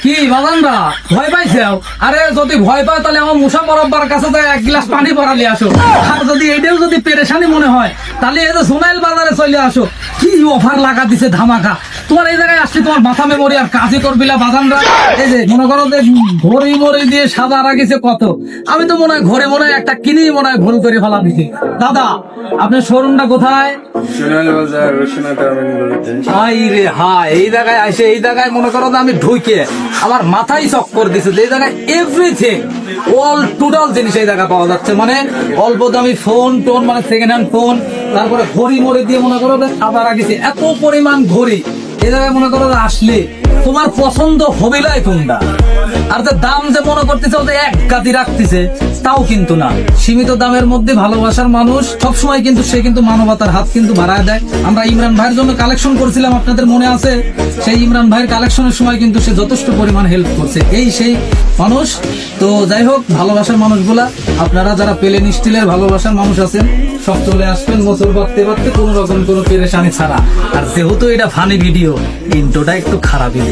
কি বাজানরা ভয় পাইছো? আরে যদি ভয় পাও তাহলে আমার মুসা বরাবর কাছে যায় এক গ্লাস পানি ভরালি আসো। আর যদি এইটাও যদি পেরেশানি মনে হয় তাহলে এই যে সোনাইল বাজারে চলে আসো। কি অফার লাগা দিছে ধামাকা। তোমার এই জায়গায় আসলে তোমার মাথা মেমোরি আর কাজই করবিলা বাজানরা। এই যে মনে করো যে ঘড়ি মরি দিয়ে সাদা রাখিছে কত, আমি তো মনে হয় ঘরে মনে হয় একটা কিনেই মনে হয় ভুল করে ফেলা দিছি। দাদা আপনার শোরুমটা কোথায়? সোনাইল বাজার রসুনা টার্মিনালতে। হাই রে হাই, এই জায়গায় আসে এই জায়গায় মনে করো যে আমি ঢুকে আমার মাথায় চক্কর দিছে যে এই জায়গায় এভরিথিং অল টোটাল জিনিস এই জায়গায় পাওয়া যাচ্ছে। মানে অল্প দামি ফোন টোন, মানে সেকেন্ড হ্যান্ড ফোন, তারপরে ঘড়ি মড়ি দিয়ে মনে করো যে সাদা রাখিছে এত পরিমাণ ঘড়ি। এই জায়গায় মনে করো যে আসলে তোমার পছন্দ হবিলাই কোনটা। আর যে দাম যে মনে করতেছে যে এক গাদি রাখতেছে তাও কিন্তু না, সীমিত দামের মধ্যে ভালোবাসার মানুষ সবসময় কিন্তু সে কিন্তু মানবতার হাত কিন্তু বাড়ায় দেয়। আমরা ইমরান ভাইয়ের জন্য কালেকশন করছিলাম, আপনাদের মনে আছে? সেই ইমরান ভাইয়ের কালেকশনের সময় কিন্তু সে যথেষ্ট পরিমাণ হেল্প করছে। এই সেই মানুষ। তো যাই হোক, ভালোবাসার মানুষগুলা আপনারা যারা প্লেন স্টিলের ভালোবাসার মানুষ আছেন সব চলে আসবেন মোচর বাঁধতে বাঁধতে কোনো রকম কোনো পেরেশানি ছাড়া। আর যেহেতু এটা ফানি ভিডিও, ইন্ট্রোটা একটু খারাপই।